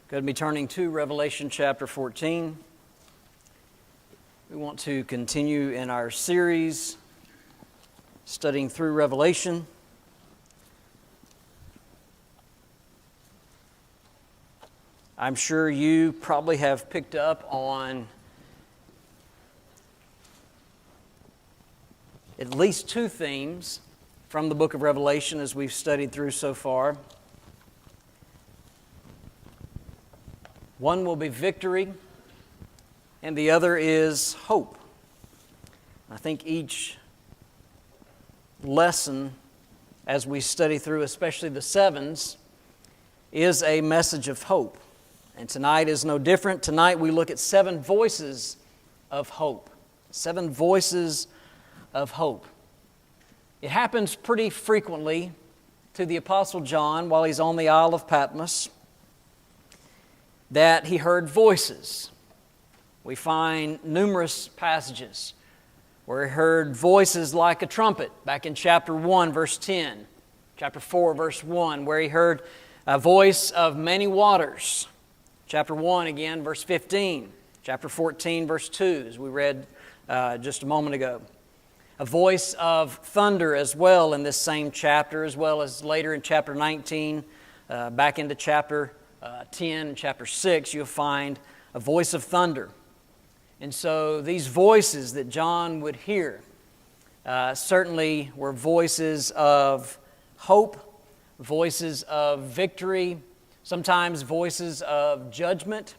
Going to be turning to Revelation chapter 14. We want to continue in our series studying through Revelation. I'm sure you probably have picked up on at least two themes from the book of Revelation as we've studied through so far. One will be victory, and the other is hope. I think each lesson, as we study through, especially the sevens, is a message of hope. And tonight is no different. Tonight we look at 7 voices of hope. 7 voices of hope. It happens pretty frequently to the Apostle John while he's on the Isle of Patmos that he heard voices. We find numerous passages where he heard voices like a trumpet, back in chapter 1, verse 10, chapter 4, verse 1, where he heard a voice of many waters, chapter 1 again, verse 15, chapter 14, verse 2, as we read just a moment ago. A voice of thunder as well in this same chapter, as well as later in chapter 19, back into chapter 10 and chapter 6, you'll find a voice of thunder. And so these voices that John would hear certainly were voices of hope, voices of victory, sometimes voices of judgment.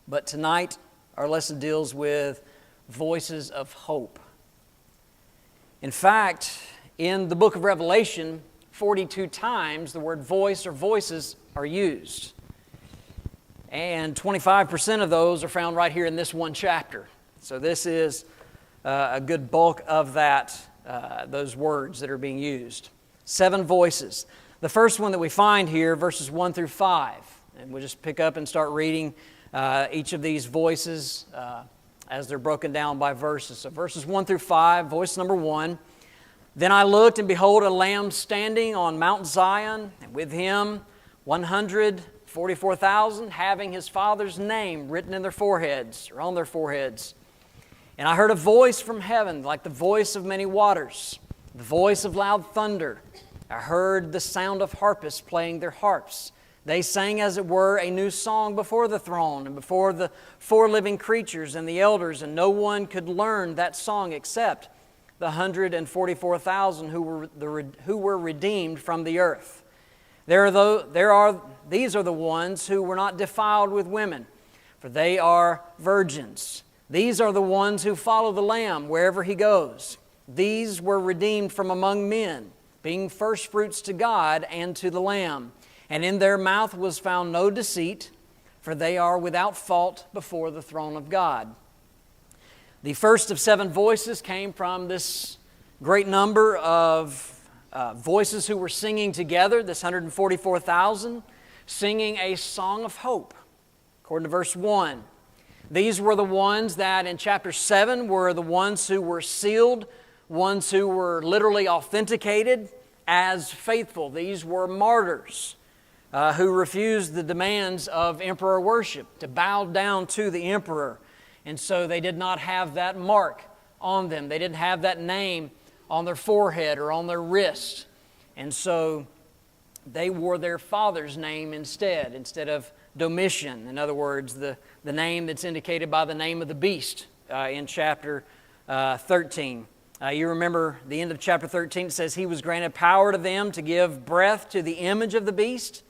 But tonight our lesson deals with voices of hope. In fact, in the book of Revelation, 42 times the word voice or voices are used. And 25% of those are found right here in this one chapter. So this is a good bulk of that, those words that are being used. 7 voices. The first one that we find here, verses 1 through 5. And we'll just pick up and start reading each of these voices as they're broken down by verses. So verses 1 through 5, voice number 1. Then I looked, and behold, a Lamb standing on Mount Zion, and with him 144,000, having his Father's name written in their foreheads, or on their foreheads. And I heard a voice from heaven, like the voice of many waters, the voice of loud thunder. I heard the sound of harpists playing their harps. They sang, as it were, a new song before the throne and before the 4 living creatures and the elders, and no one could learn that song except the 144,000 who were redeemed from the earth. These are the ones who were not defiled with women, for they are virgins. These are the ones who follow the Lamb wherever he goes. These were redeemed from among men, being firstfruits to God and to the Lamb. And in their mouth was found no deceit, for they are without fault before the throne of God. The first of 7 voices came from this great number of voices who were singing together, this 144,000, singing a song of hope, according to verse 1. These were the ones that in chapter 7 were the ones who were sealed, ones who were literally authenticated as faithful. These were martyrs who refused the demands of emperor worship, to bow down to the emperor. And so they did not have that mark on them. They didn't have that name on their forehead or on their wrist. And so they wore their father's name instead of Domitian. In other words, the name that's indicated by the name of the beast in chapter 13. You remember the end of chapter 13, it says, he was granted power to them to give breath to the image of the beast,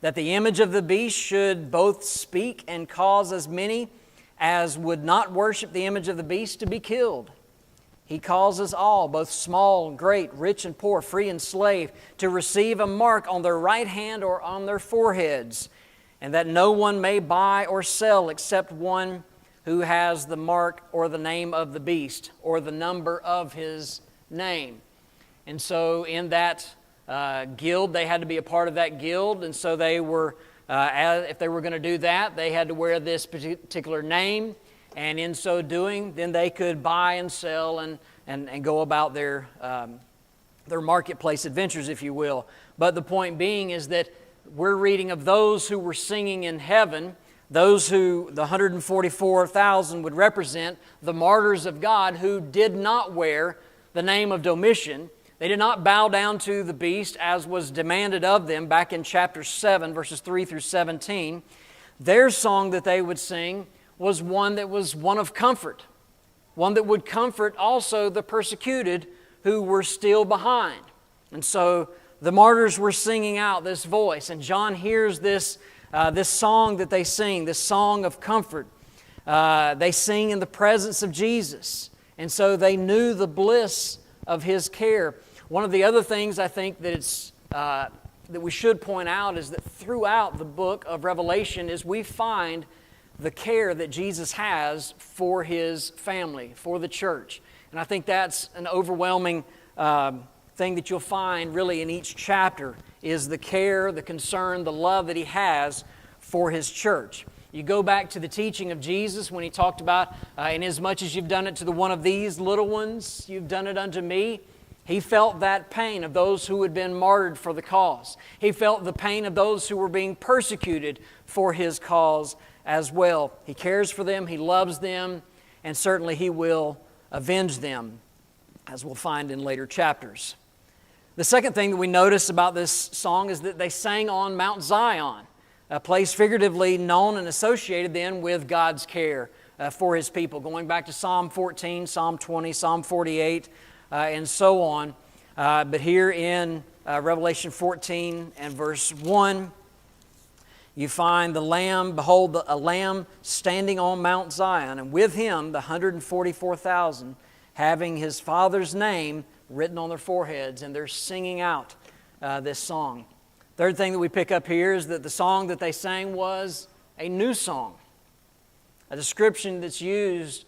that the image of the beast should both speak and cause as many as would not worship the image of the beast to be killed. He causes all, both small and great, rich and poor, free and slave, to receive a mark on their right hand or on their foreheads, and that no one may buy or sell except one who has the mark or the name of the beast or the number of his name. And so in that guild, they had to be a part of that guild, and so they were, if they were going to do that, they had to wear this particular name, and in so doing, then they could buy and sell and go about their marketplace adventures, if you will. But the point being is that we're reading of those who were singing in heaven, those who the 144,000 would represent, the martyrs of God who did not wear the name of Domitian. They did not bow down to the beast as was demanded of them back in chapter 7, verses 3 through 17. Their song that they would sing was one of comfort, one that would comfort also the persecuted who were still behind. And so the martyrs were singing out this voice, and John hears this song that they sing, this song of comfort. They sing in the presence of Jesus, and so they knew the bliss of His care. One of the other things I think that we should point out is that throughout the book of Revelation is we find the care that Jesus has for His family, for the church. And I think that's an overwhelming thing that you'll find really in each chapter is the care, the concern, the love that He has for His church. You go back to the teaching of Jesus when He talked about, inasmuch as you've done it to the one of these little ones, you've done it unto me. He felt that pain of those who had been martyred for the cause. He felt the pain of those who were being persecuted for His cause as well. He cares for them, He loves them, and certainly He will avenge them, as we'll find in later chapters. The second thing that we notice about this song is that they sang on Mount Zion, a place figuratively known and associated then with God's care for His people. Going back to Psalm 14, Psalm 20, Psalm 48, and so on. But here in Revelation 14 and verse 1, you find the Lamb, behold, a Lamb standing on Mount Zion, and with Him the 144,000, having His Father's name written on their foreheads, and they're singing out this song. Third thing that we pick up here is that the song that they sang was a new song, a description that's used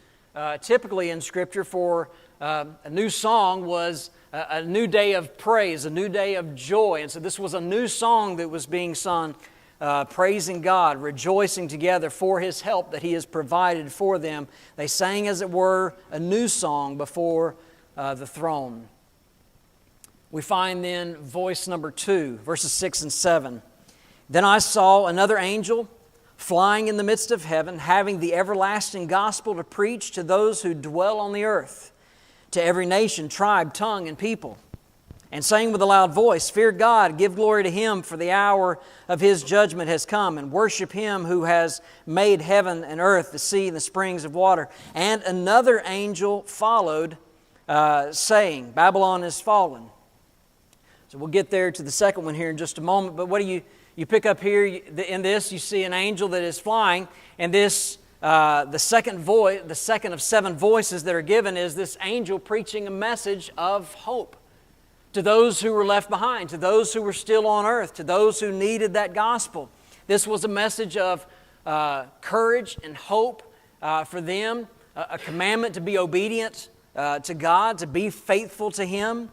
typically in Scripture for a new song was a new day of praise, a new day of joy. And so this was a new song that was being sung, praising God, rejoicing together for His help that He has provided for them. They sang, as it were, a new song before the throne. We find then voice number 2, verses 6 and 7. Then I saw another angel flying in the midst of heaven, having the everlasting gospel to preach to those who dwell on the earth, to every nation, tribe, tongue, and people, and saying with a loud voice, Fear God, give glory to Him, for the hour of His judgment has come, and worship Him who has made heaven and earth, the sea, and the springs of water. And another angel followed, saying, Babylon is fallen. So we'll get there to the second one here in just a moment, but what do you pick up here in this? You see an angel that is flying, and this the second of 7 voices that are given is this angel preaching a message of hope to those who were left behind, to those who were still on earth, to those who needed that gospel. This was a message of courage and hope for them, a commandment to be obedient to God, to be faithful to Him.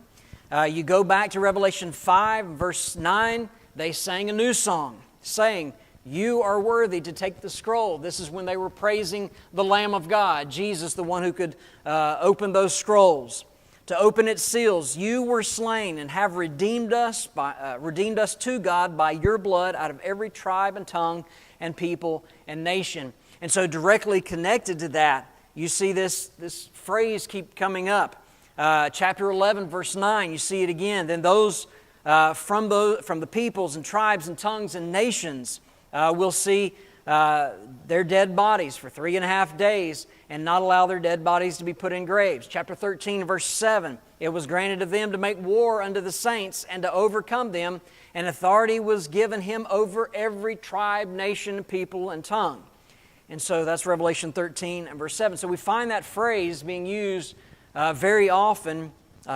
You go back to Revelation 5, verse 9, they sang a new song, saying, You are worthy to take the scroll. This is when they were praising the Lamb of God, Jesus, the one who could open those scrolls. To open its seals, you were slain and have redeemed us to God by your blood out of every tribe and tongue and people and nation. And so directly connected to that, you see this phrase keep coming up. Chapter 11, verse 9, you see it again. Then those from the peoples and tribes and tongues and nations will see their dead bodies for 3.5 days and not allow their dead bodies to be put in graves. Chapter 13, verse 7, it was granted to them to make war unto the saints and to overcome them, and authority was given Him over every tribe, nation, people, and tongue. And so that's Revelation 13 and verse 7. So we find that phrase being used very often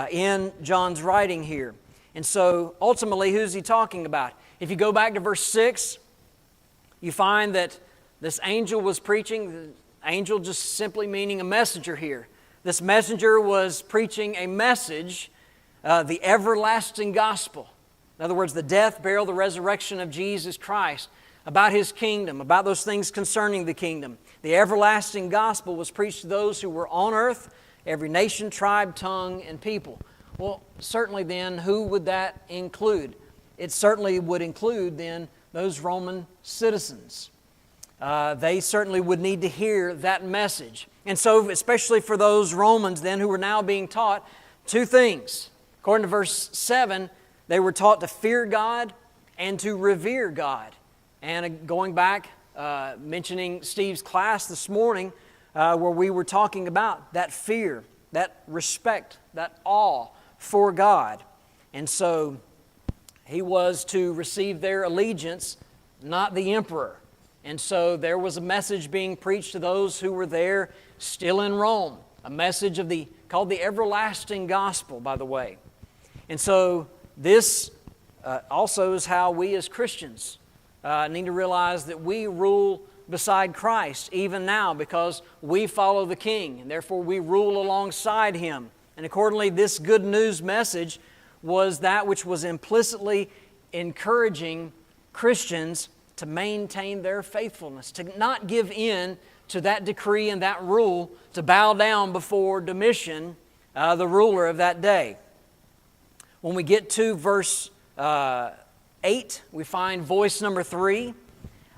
in John's writing here. And so ultimately, who's he talking about? If you go back to verse 6, you find that this angel was preaching, the angel just simply meaning a messenger here. This messenger was preaching a message, the everlasting gospel. In other words, the death, burial, the resurrection of Jesus Christ, about His kingdom, about those things concerning the kingdom. The everlasting gospel was preached to those who were on earth, every nation, tribe, tongue, and people. Well, certainly then, who would that include? it certainly would include then those Roman citizens. They certainly would need to hear that message. And so, especially for those Romans then who were now being taught two things. According to verse 7, they were taught to fear God and to revere God. And going back, mentioning Steve's class this morning, where we were talking about that fear, that respect, that awe for God. And so, he was to receive their allegiance, not the emperor. And so there was a message being preached to those who were there still in Rome, a message called the everlasting gospel, by the way. And so this also is how we as Christians need to realize that we rule beside Christ even now because we follow the King, and therefore we rule alongside Him. And accordingly, this good news message was that which was implicitly encouraging Christians to maintain their faithfulness, to not give in to that decree and that rule, to bow down before Domitian, the ruler of that day. When we get to verse 8, we find voice number 3.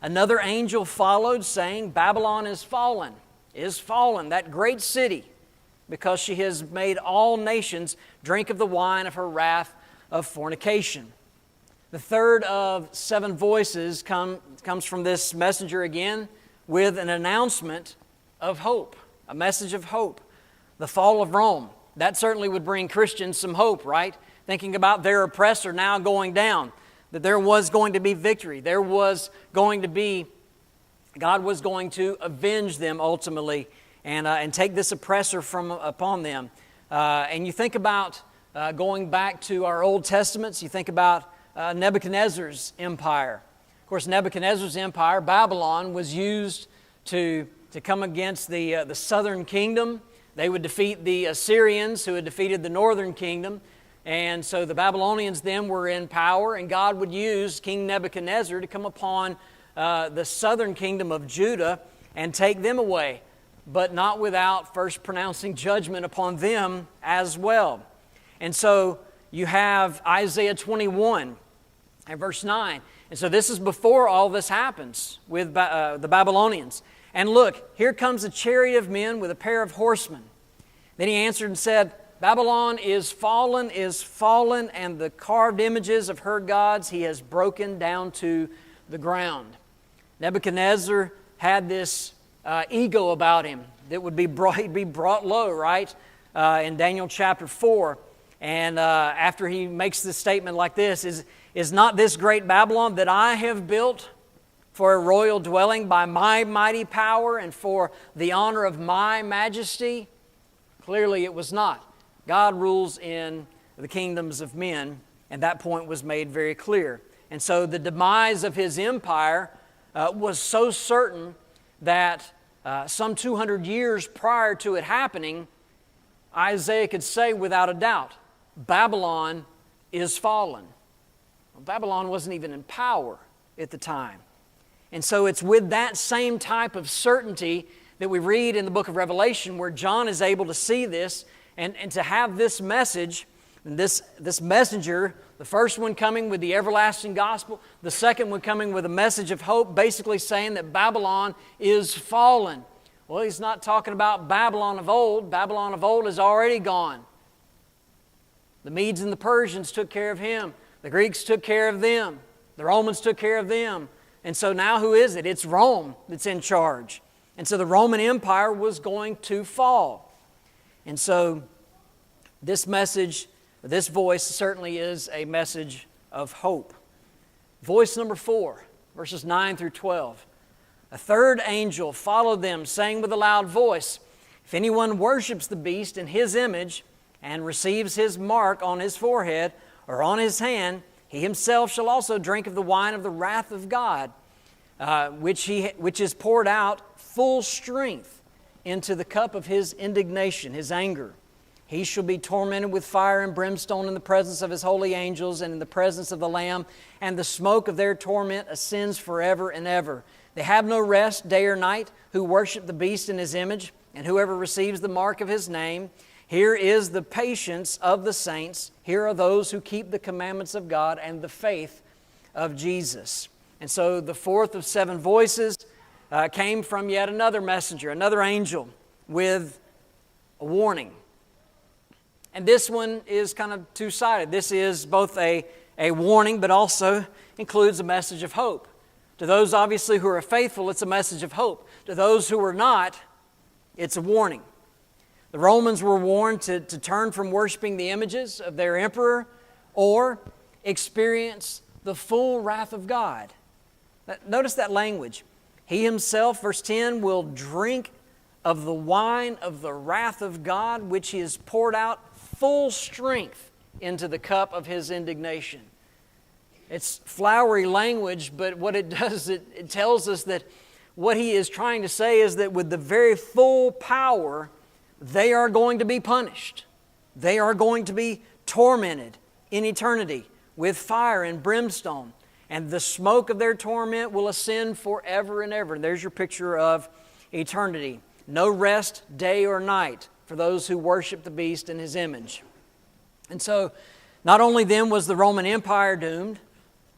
Another angel followed, saying, Babylon is fallen, that great city, because she has made all nations drink of the wine of her wrath of fornication. The third of 7 voices comes from this messenger again with an announcement of hope, a message of hope. The fall of Rome. That certainly would bring Christians some hope, right? Thinking about their oppressor now going down, that there was going to be victory. There was going to be, God was going to avenge them ultimately and take this oppressor from upon them. And you think about going back to our Old Testaments, you think about Nebuchadnezzar's empire. Of course, Nebuchadnezzar's empire, Babylon, was used to come against the southern kingdom. They would defeat the Assyrians who had defeated the northern kingdom. And so the Babylonians then were in power, and God would use King Nebuchadnezzar to come upon the southern kingdom of Judah and take them away, but not without first pronouncing judgment upon them as well. And so you have Isaiah 21 and verse 9. And so this is before all this happens with the Babylonians. And look, here comes a chariot of men with a pair of horsemen. Then he answered and said, Babylon is fallen, and the carved images of her gods he has broken down to the ground. Nebuchadnezzar had this ego about him that would be brought low, right? In Daniel chapter 4. And after he makes this statement like this, is not this great Babylon that I have built for a royal dwelling by my mighty power and for the honor of my majesty? Clearly it was not. God rules in the kingdoms of men, and that point was made very clear. And so the demise of his empire was so certain that some 200 years prior to it happening, Isaiah could say without a doubt, Babylon is fallen. Well, Babylon wasn't even in power at the time. And so it's with that same type of certainty that we read in the book of Revelation where John is able to see this and to have this message, and this messenger, the first one coming with the everlasting gospel, the second one coming with a message of hope, basically saying that Babylon is fallen. Well, he's not talking about Babylon of old. Babylon of old is already gone. The Medes and the Persians took care of him. The Greeks took care of them. The Romans took care of them. And so now who is it? It's Rome that's in charge. And so the Roman Empire was going to fall. And so this message, this voice certainly is a message of hope. Voice number 4, verses 9 through 12. A third angel followed them, saying with a loud voice, If anyone worships the beast in his image and receives his mark on his forehead or on his hand, he himself shall also drink of the wine of the wrath of God, which is poured out full strength into the cup of his indignation, his anger. He shall be tormented with fire and brimstone in the presence of his holy angels and in the presence of the Lamb, and the smoke of their torment ascends forever and ever. They have no rest day or night who worship the beast in his image, and whoever receives the mark of his name. Here is the patience of the saints. Here are those who keep the commandments of God and the faith of Jesus. And so the fourth of seven voices came from yet another messenger, another angel with a warning. And this one is kind of two-sided. This is both a warning, but also includes a message of hope. To those, obviously, who are faithful, it's a message of hope. To those who are not, it's a warning. The Romans were warned to turn from worshiping the images of their emperor or experience the full wrath of God. Notice that language. He himself, verse 10, will drink of the wine of the wrath of God, which he has poured out full strength into the cup of his indignation. It's flowery language, but what it does, it tells us that what he is trying to say is that with the very full power, they are going to be punished. They are going to be tormented in eternity with fire and brimstone. And the smoke of their torment will ascend forever and ever. And there's your picture of eternity. No rest, day or night, for those who worship the beast in his image. And so, not only then was the Roman Empire doomed,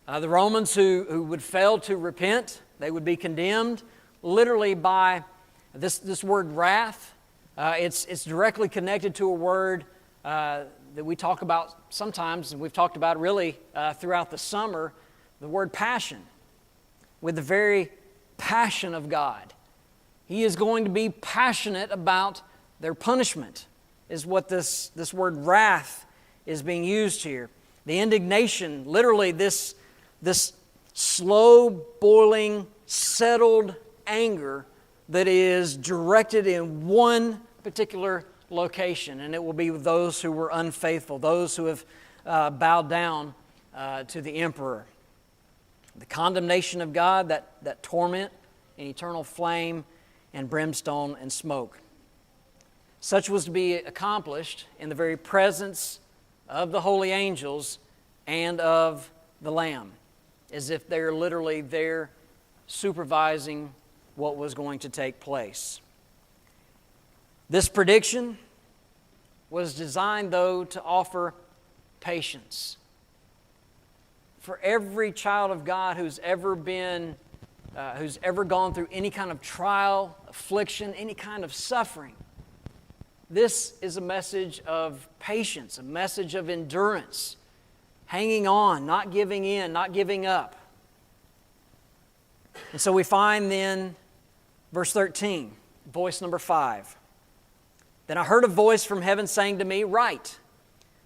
the Romans who would fail to repent, they would be condemned literally by this word wrath. It's directly connected to a word that we talk about sometimes, and we've talked about really throughout the summer, the word passion. With the very passion of God. He is going to be passionate about their punishment, is what this word wrath is being used here. The indignation, literally this slow boiling, settled anger that is directed in one particular location, and it will be with those who were unfaithful, those who have bowed down to the emperor. The condemnation of God, that torment and eternal flame and brimstone and smoke. Such was to be accomplished in the very presence of the holy angels and of the Lamb, as if they're literally there supervising what was going to take place. This prediction was designed, though, to offer patience. For every child of God who's ever gone through any kind of trial, affliction, any kind of suffering, this is a message of patience, a message of endurance, hanging on, not giving in, not giving up. And so we find then, verse 13, voice number 5. Then I heard a voice from heaven saying to me, "Write,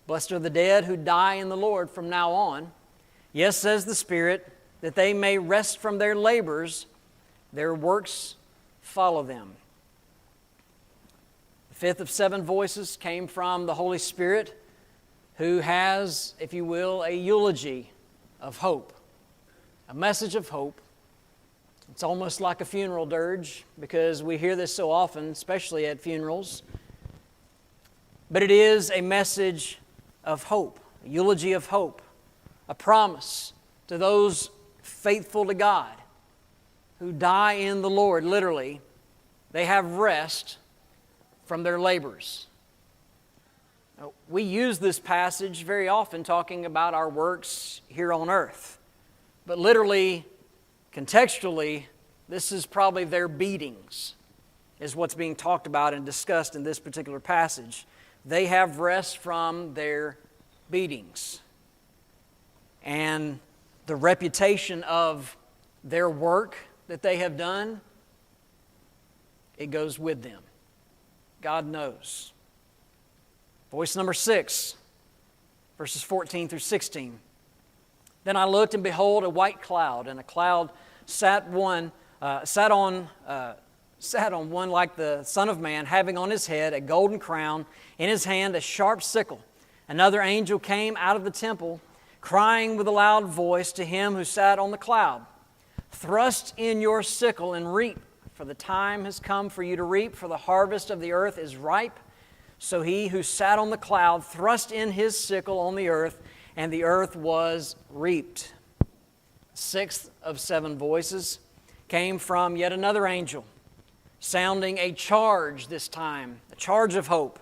blessed are the dead who die in the Lord from now on. Yes, says the Spirit, that they may rest from their labors, their works follow them." The fifth of seven voices came from the Holy Spirit, who has, if you will, a eulogy of hope, a message of hope. It's almost like a funeral dirge, because we hear this so often, especially at funerals. But it is a message of hope, a eulogy of hope. A promise to those faithful to God who die in the Lord, literally, they have rest from their labors. Now, we use this passage very often talking about our works here on earth. But literally, contextually, this is probably their beatings, is what's being talked about and discussed in this particular passage. They have rest from their beatings. And the reputation of their work that they have done, it goes with them. God knows. Voice number 6, verses 14 through 16. Then I looked, and behold, a white cloud, and a cloud sat on one like the Son of Man, having on his head a golden crown, in his hand a sharp sickle. Another angel came out of the temple, crying with a loud voice to him who sat on the cloud, "Thrust in your sickle and reap, for the time has come for you to reap, for the harvest of the earth is ripe." So he who sat on the cloud thrust in his sickle on the earth, and the earth was reaped. Sixth of seven voices came from yet another angel, sounding a charge this time, a charge of hope,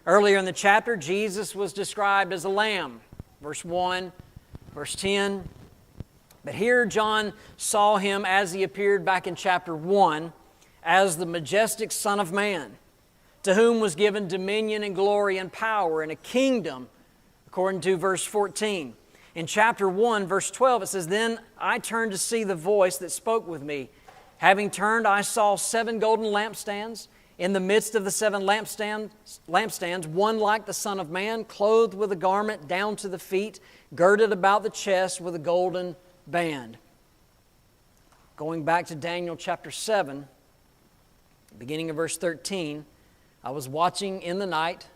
Earlier in the chapter, Jesus was described as a lamb, verse 1, verse 10. But here John saw him as he appeared back in chapter 1 as the majestic Son of Man, to whom was given dominion and glory and power and a kingdom, according to verse 14. In chapter 1, verse 12, it says, "Then I turned to see the voice that spoke with me. Having turned, I saw 7 golden lampstands. In the midst of the 7 lampstands, one like the Son of Man, clothed with a garment down to the feet, girded about the chest with a golden band." Going back to Daniel chapter 7, beginning of verse 13, "I was watching in the night,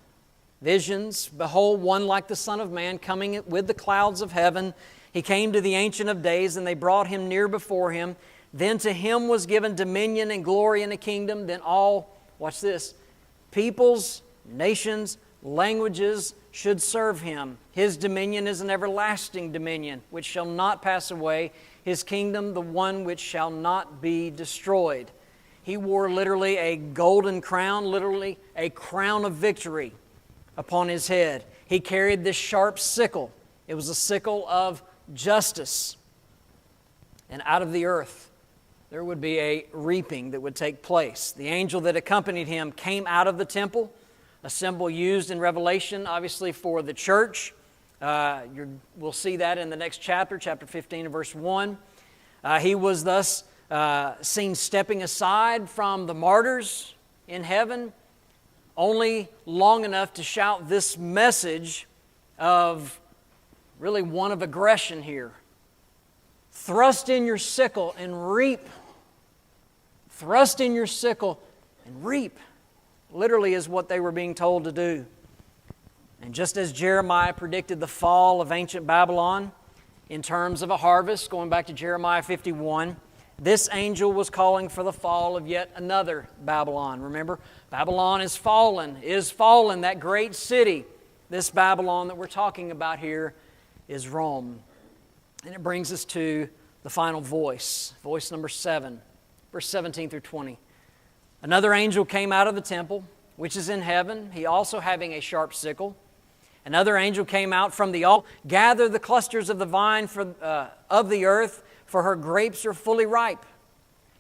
visions, behold, one like the Son of Man coming with the clouds of heaven. He came to the Ancient of Days, and they brought him near before him. Then to him was given dominion and glory and a kingdom. Then all," watch this, "peoples, nations, languages should serve him. His dominion is an everlasting dominion, which shall not pass away. His kingdom, the one which shall not be destroyed." He wore literally a golden crown, literally a crown of victory upon his head. He carried this sharp sickle. It was a sickle of justice. And out of the earth, there would be a reaping that would take place. The angel that accompanied him came out of the temple, a symbol used in Revelation, obviously, for the church. We'll see that in the next chapter, chapter 15 and verse 1. He was thus seen stepping aside from the martyrs in heaven, only long enough to shout this message of really one of aggression here. "Thrust in your sickle and reap." Thrust in your sickle and reap, literally is what they were being told to do. And just as Jeremiah predicted the fall of ancient Babylon in terms of a harvest, going back to Jeremiah 51, this angel was calling for the fall of yet another Babylon. Remember, Babylon is fallen, that great city. This Babylon that we're talking about here is Rome. And it brings us to the final voice, voice number 7, verse 17 through 20. "Another angel came out of the temple, which is in heaven, he also having a sharp sickle. Another angel came out from the altar, gather the clusters of the vine of the earth, for her grapes are fully ripe.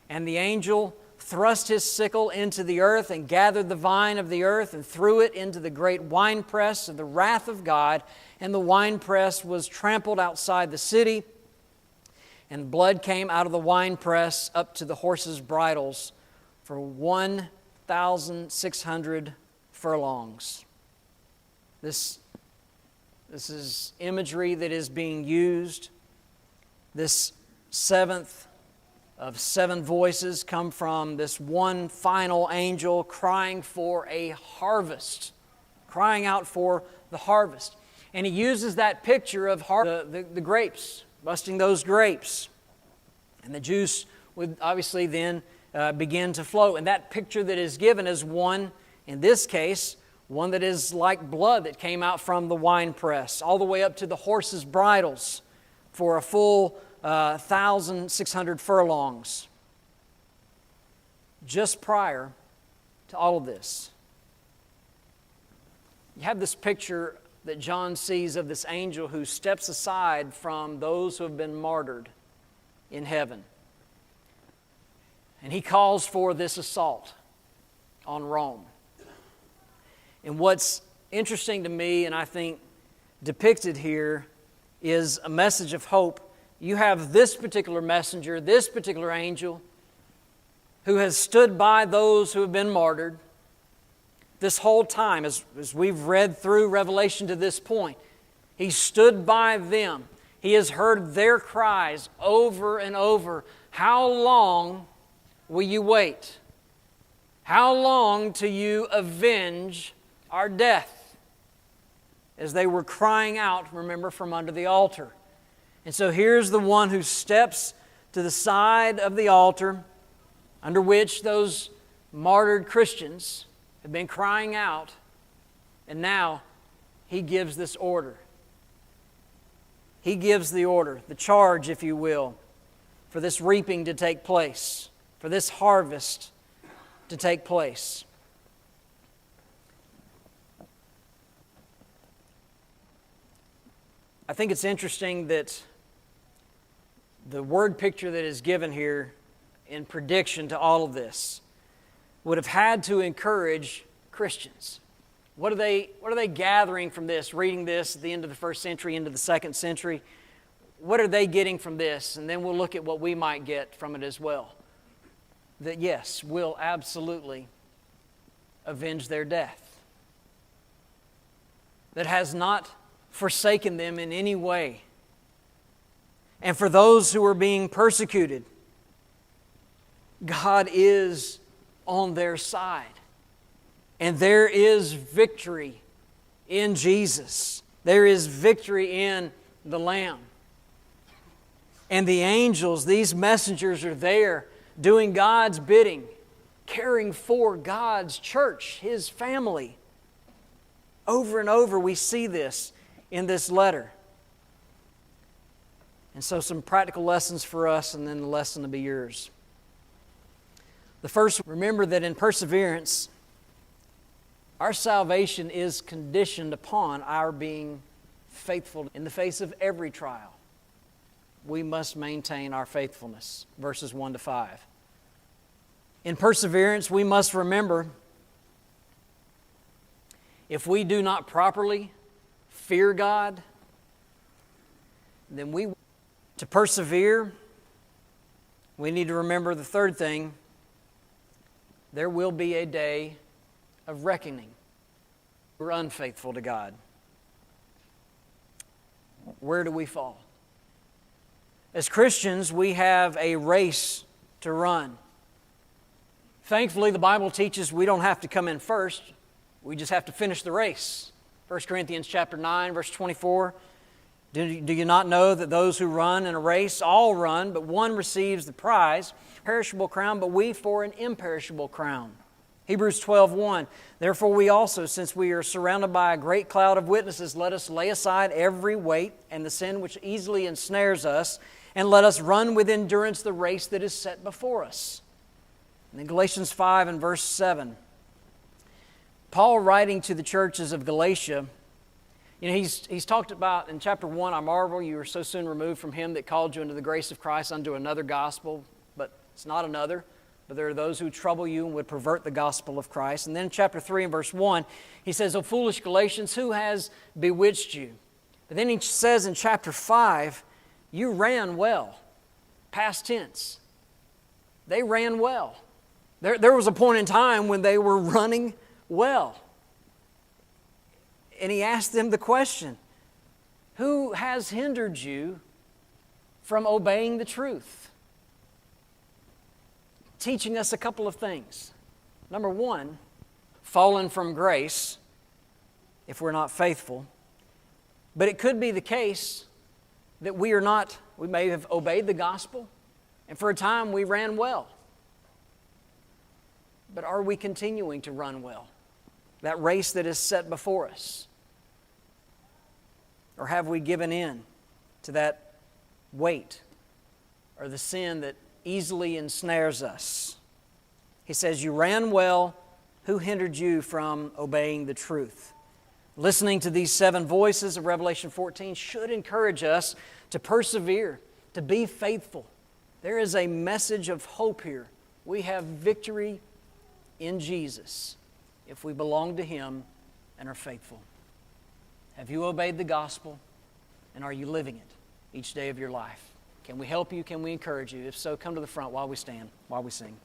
And the angel thrust his sickle into the earth and gathered the vine of the earth and threw it into the great winepress of the wrath of God. And the winepress was trampled outside the city, and blood came out of the winepress up to the horses' bridles for 1,600 furlongs." This is imagery that is being used. This 7th of 7 voices come from this one final angel crying for a harvest, crying out for the harvest. And he uses that picture of the grapes, busting those grapes. And the juice would obviously then begin to flow. And that picture that is given is one, in this case, one that is like blood that came out from the winepress, all the way up to the horses' bridles for a full 1,600 furlongs. Just prior to all of this, you have this picture that John sees of this angel who steps aside from those who have been martyred in heaven. And he calls for this assault on Rome. And what's interesting to me, and I think depicted here, is a message of hope. You have this particular messenger, this particular angel, who has stood by those who have been martyred this whole time, as we've read through Revelation to this point. He stood by them. He has heard their cries over and over. "How long will you wait? How long till you avenge our death?" As they were crying out, remember, from under the altar. And so here's the one who steps to the side of the altar under which those martyred Christians have been crying out, and now he gives this order. He gives the order, the charge, if you will, for this reaping to take place, for this harvest to take place. I think it's interesting that the word picture that is given here in prediction to all of this would have had to encourage Christians. What are they gathering from this, reading this at the end of the first century, into the second century? What are they getting from this? And then we'll look at what we might get from it as well. That yes, we'll absolutely avenge their death. That has not forsaken them in any way. And for those who are being persecuted, God is on their side. And there is victory in Jesus. There is victory in the Lamb. And the angels, these messengers, are there doing God's bidding, caring for God's church, His family. Over and over we see this in this letter. And so some practical lessons for us, and then the lesson to be yours. The first, remember that in perseverance, our salvation is conditioned upon our being faithful in the face of every trial. We must maintain our faithfulness, verses 1 to 5. In perseverance, we must remember, if we do not properly fear God, then to persevere, we need to remember the third thing: there will be a day of reckoning. We're unfaithful to God. Where do we fall? As Christians, we have a race to run. Thankfully, the Bible teaches we don't have to come in first. We just have to finish the race. 1 Corinthians chapter 9, verse 24. Do you not know that those who run in a race all run, but one receives the prize, perishable crown, but we for an imperishable crown? Hebrews 12:1. Therefore we also, since we are surrounded by a great cloud of witnesses, let us lay aside every weight and the sin which easily ensnares us, and let us run with endurance the race that is set before us. And then Galatians 5 and verse 7. Paul, writing to the churches of Galatia, he's talked about in chapter 1, I marvel you are so soon removed from Him that called you into the grace of Christ unto another gospel, but it's not another. But there are those who trouble you and would pervert the gospel of Christ. And then in chapter 3 and verse 1, he says, O foolish Galatians, who has bewitched you? But then he says in chapter 5, you ran well. Past tense. They ran well. There was a point in time when they were running well. And he asked them the question, who has hindered you from obeying the truth? Teaching us a couple of things. Number one, fallen from grace if we're not faithful. But it could be the case that we may have obeyed the gospel, and for a time we ran well. But are we continuing to run well? That race that is set before us? Or have we given in to that weight or the sin that easily ensnares us? He says, you ran well. Who hindered you from obeying the truth? Listening to these 7 voices of Revelation 14 should encourage us to persevere, to be faithful. There is a message of hope here. We have victory in Jesus if we belong to Him and are faithful. Have you obeyed the gospel, and are you living it each day of your life? Can we help you? Can we encourage you? If so, come to the front while we stand, while we sing.